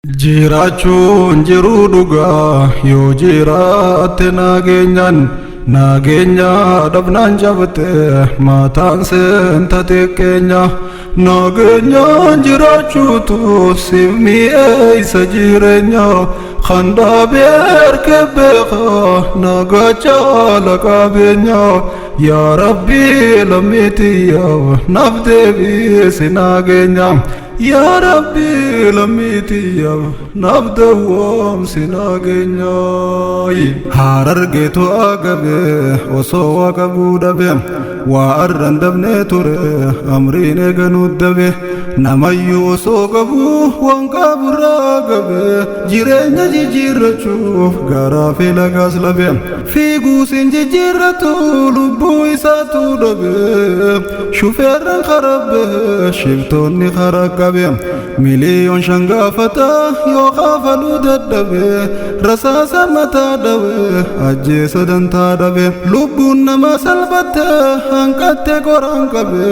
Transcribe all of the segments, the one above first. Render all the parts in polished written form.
Jiraachuun jiruu dhugaa yoo jiraatte nageenya dhabnaan jabate mataan seenta teekkeenya nageenyaan jiraachuutu siif mi'eessa jireenya kan dhaabee harka beeka nagaa caala qabeenya yaa Rabbi lammiitiyyaa naaf deebisi nageenya. Ya Rabbi lammiitiyya naaf dawwaamsi nageenya Harargeetu agabe osoo waa qabuu dhabe waa arran dabnee ture amriin eeganuu dabe namayyuu osoo qabuu waan qaburraa gabe jireenya jijjiirrachuuf garaa fi lagaas labe fiiguus hin jijjiirratu lubbuu isaatu dhabe shufeerran karabbe shiftoonni karakka miliyoon shangaafata yoo kaafaluu dadhabe rasaasa mataa dhabe ajjeesa dantaa dhabe lubbuun nama salphatte hanqatte qoraan qabe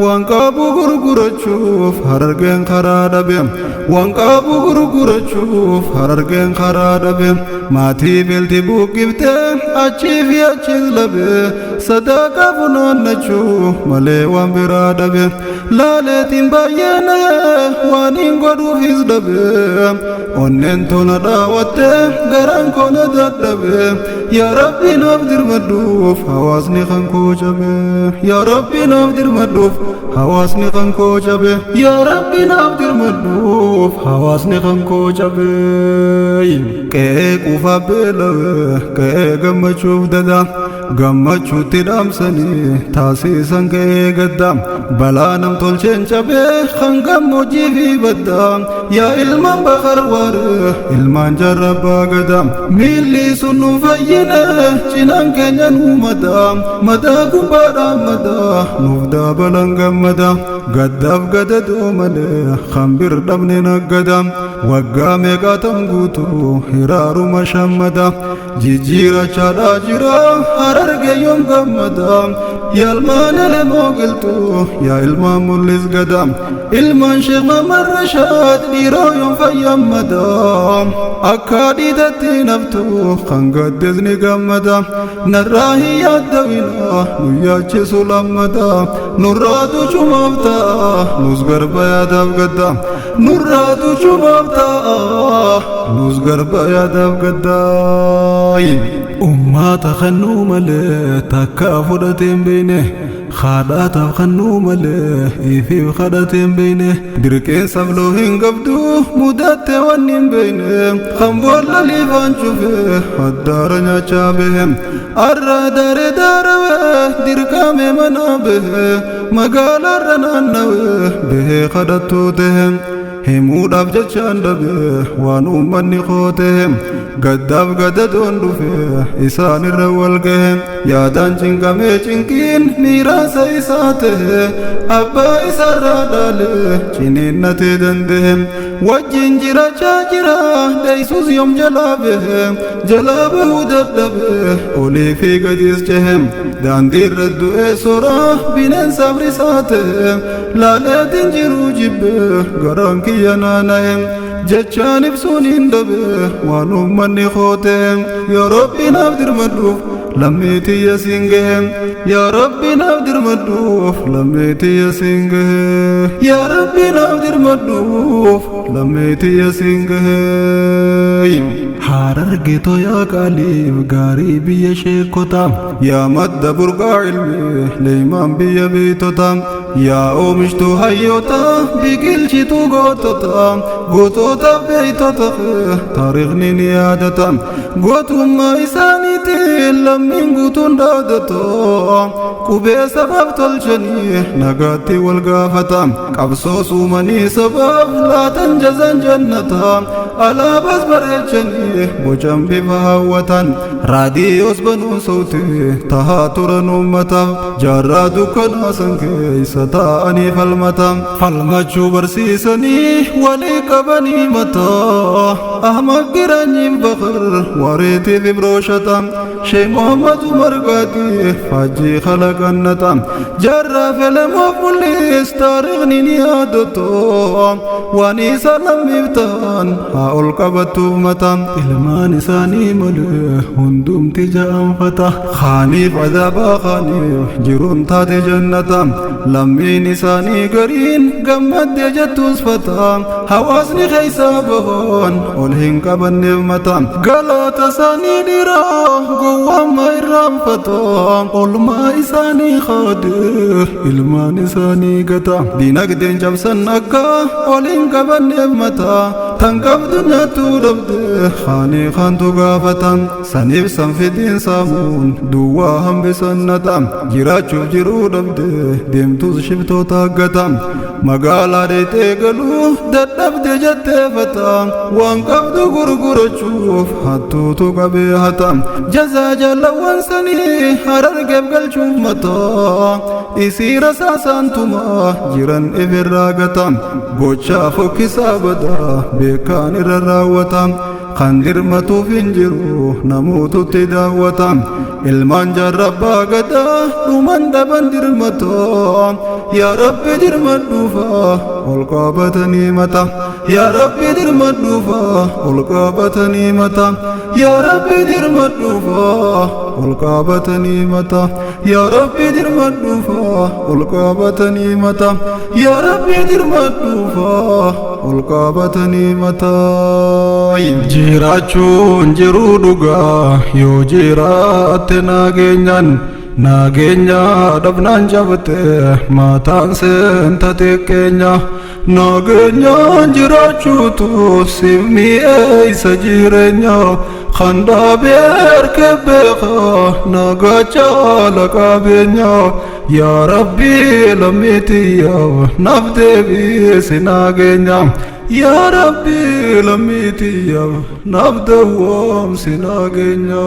waan qabu gurgurachuuf Harargeen karaa dhabe waan qabu gurgurachuuf Harargeen karaa dhabe maatii beelti buqqifte achii fi achiis labe sadaqaa funaannachuu malee waan biraa dhabe laaleetiin baay'ee waan hin godhuufis dhabe onneen tona dhaawatte garaan kona dadhabe yaa Rabbi naaf dirmadhuuf hawaasni kan koo cabe yaa Rabbi naaf dirmadhuuf hawaasni kan koo cabe yaa Rabbi naaf dirmadhuuf hawaasni kan koo cabe qe'ee quufaa beelawe qe'ee gammachuuf dada gammachuutti dhaamsanii taasisan qe'ee gadda balaa nam tolcheen cabe kan gammoojjii fi badda yaa ilmaan bakar waare ilmaan jarrabbaa gada miilli sun nu fayyine cinaan keenya nu madaa gubbaadhaan madaa nuuf daabalan gammada gaddaaf gadadoo malee kan bir dhabne naggada waggaa meeqaatam guutuu hiraaruma shammada jijjiirachaadhaa jira Harargee yoom gammada yaa ilmaan elemoo giltuu yaa ilmaan mul'is gada ilmaan Sheekh Mamar Rashaad dhiiroo yoom fayyamada akka dhiidatti naftu kan gaddeesni gammada narraa hin yaaddawina nu yaachisu lammada nurraatu cumaaf ta'a nus garba yaadaaf gadda nurraatu cumaaf ta'a nus garba yaadaaf gadda ummata kannuu malee takka fudhateen beeyne haadhaataaf kannuu malee ifiif kadhateen beeyne dirqeensaaf loo hin qabdu mudatte waan hin beeyne kan boolla liifaan cufe haddaara nyaachaa behe arra daare daarawe dirqame manaa behe magaalaarra naannawe behe kadhattuu tehe himuudhaaf jechaan dhabe waan uummanni koote gaddaaf gadadoon dhufe isaan irra wal gahe yaadaan cinqamee cinqiin miiraasa isaa tahe abbaa isaarraa dhaale ciniinnatee danda'e wajjin jiraachaa jira dheeysus yoom jalaa bahe jalaa bahuu dadhabe olii fi gadiis cehe daandii irra du'ee soraa bineensaaf risaa tahe laaleetiin jiruu jibbe garaan kiyya naana'e jechaan ibsuun hin dhabe waan uummanni koote yaa Rabbi naaf dirmadhuuf lammiitiyya siin gahe yaa Rabbi naaf dirmadhuuf lammiitiyya siin gahe yaa Rabbi naaf dirmadhuuf lammiitiyya siin gahe Harargeetoo yaa qaaliif gaarii biyya sheekota yaa madda burqaa ilmi leeymaan biyya beektota yaa oomishtuu hayyoota biqilchituu gootota beektota taariikhni ni yaadata gootummaa isaaniitiin lammiin guutuun dhaadata qubee sabaaf tolchanii nagaatti wal gaafata qabsoo suumanii sabaaf laatan jazaan jannata alaabaas bareechanii بوجم بفهوتان راديوس بنو صوتي تهاترن أمتا جرادو كنا سنكي ستاني فالمجو برسيسني وليك بني متا أحمد قراني بخر وريتي في بروشتا شي محمد مرقاتي فاجي خلق النتا جرى فيلم وفليس تارغني نيادتو واني سلم مفتان هاول قبطو متا إلمان ساني ملي هندوم تجام فتا خانيف عذابا خانيف جرون تاتي جنتا لمين ساني قرين قمد جتوس فتا حواسني خيسا بهون والهن قبن نفمتا قلات ساني ديرا قوام إرام فتا علما إساني خاده إلمان إساني قتا دينك دين جبسن أكا والهن قبن نفمتا تنقب دنيا توربد خاني خانتو قافتا سنيف سنفدين سامون دواهم بسنتا جراچو جرو ربد ديمتوز شفتو تاقتا مقالا ريتي قلو دردبد جتي فتا وانقبد قرقر تشوف حتو تقبي حتا جزا جل وانساني حرر قبقل شوف متا إسير ساسانتما جيران إفراغتا بوچا فوكي سابدا بيكان الراوتا خندر متو فنجرو نموتو تداوتا ilman jarrabba gada duman daban dirmata ya rabbi dirmadufa ulqabatani mata ya rabbi dirmadufa ulqabatani mata ya rabbi dirmadufa ulqabatani mata ya rabbi dirmadufa ulqabatani mata ya rabbi dirmadufa ulqabatani mata jirachun jiruduga yo jirat nageenya dhabnaan jabate maataan seenta teekkeenya nageenyaan jiraachuutu siif mi'eessa jireenya khandaa beerke beeka nagacha laqaabeenya yaa rabbii lammiitiyya naaf deebisi nageenya يا ربي لميتي نبدأ سناجنا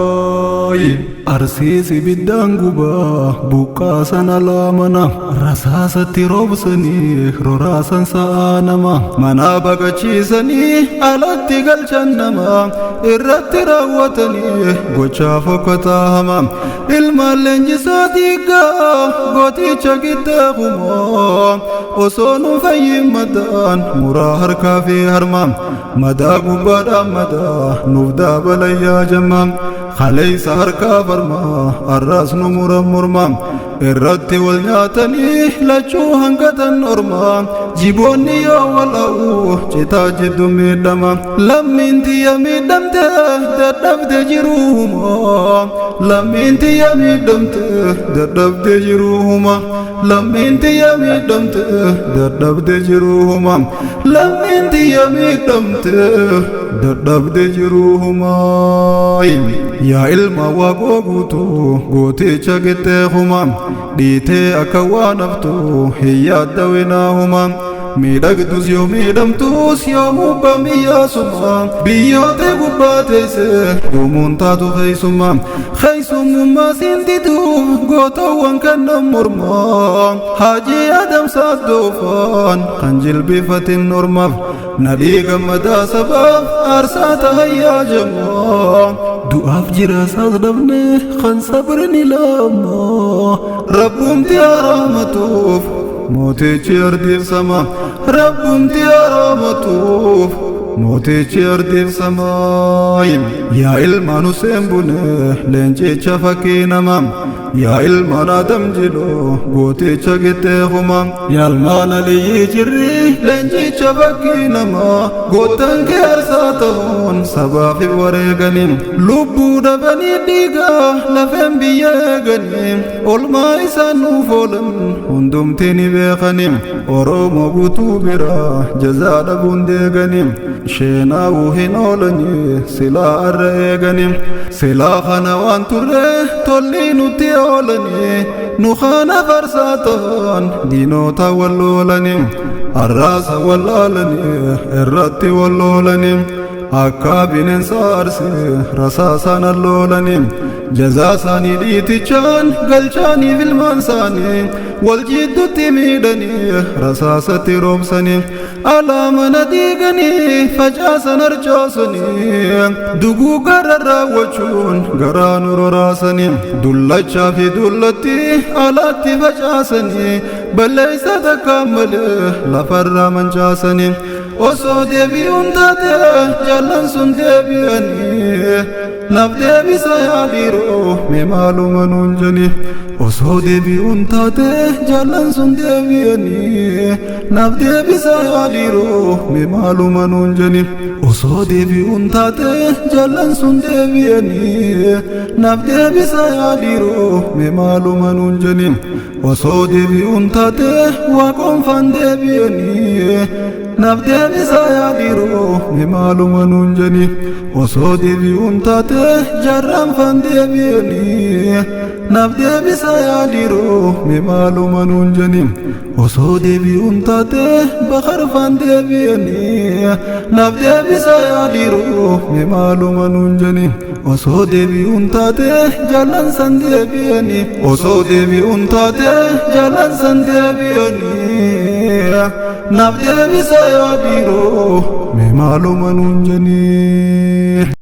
أرسيسي بدانغوبا بوكاسنا لامنا رساسة روبسني روراسن سانما منا بغچيسني على جنما إرت راوتني غوچا فكتاهما المالنجساتيكا غوتي چاكتاهما وصونو فيمدان مراهر كافي هرمام مدى قبادا مدى نفدا بليا جمام خلي سهر كافرما الراس نمر مرمام الرد والناتني لچو هنگتن نرمام جيبوني يا والله جتا جدو ميدما لمن تيا ميدمت دردب دجروهما لمن تيا ميدمت دردب دجروهما لمن تيا ميدمت دردب دجروهما لمن تيا ميدمت دردب دجروهما يا علما وقوتو قوتي چگتهما ديته أكوانفتو هي دويناهما ميدقدوس يوم ميدمتوس يوم بمياسما بيوتي قباتيس يومون تاتو خيسما خيسما سنددو قوتو وانكن مرما حاجي آدم سادوفان خنجل بفت النرمف نديق مدى سبب أرسات هيا جمع دعاف جراسات دبني خن صبرني لما ربهم تيارامتوف موتي چرديف سما ربهم تيارامتوف موتي چرديف سما يا علمان سيمبونه لنجي چفكي نمام يا علمان آدم جلو قوتي چگتهما يا علمان لي جري لنجي چفكي نما قوتن كير ساتون سباف ورغنم لبو دبني ديغا لفن بيغنم علما إسانو فولن هندم تيني بيخنم أرومو قوتو برا جزا دبون ديغنم شينا وهن أولني سلا أرغنم سلا خنوان تره تولينو تيولني نخانا فرساتان دينو تاولولني الراس ولالني الرت ولولني akka bineensa arsee rasaasaan alloolanii jazaa isaanii dhiitichaan galchaaniif ilmaan isaanii wal jidduutti miidhanii rasaasatti roobsanii alaamana diiganii facaasan harcaasanii duguuggarra raawwachuun garaa nu roraasanii dullachaa fi dullatti alaatti facaasanii balleessa takkaan malee lafarraa mancaasanii osoo deebi'uun taate jaallan sun deebi'anii naaf deebisa yaa dhiiroo mee maaluma nuun janii osoo deebi'uun taate jaallan sun deebi'anii naaf deebisa yaa dhiiroo mee maaluma nuun janii osoo deebi'uun taate jaallan sun deebi'anii naaf deebisa yaa dhiiroo mee maaluma nuun janii osoo deebi'uun taate waaqonfaan deebi'anii naaf deebisa yaa dhiiroo mee maaluma nuun janii osoo deebi'uun taate jarraan faan deebi'anii naaf deebisa yaa dhiiroo mee maaluma nuun janii osoo deebi'uun taate bakar faan deebi'anii naaf deebisa yaa dhiiroo mee maaluma nuun janii osoo deebi'uun taate jaallan san deebi'anii osoo deebi'uun taate jaallan san deebi'anii naaf deebisa yaa dhiiroo mee maaluma nuun janii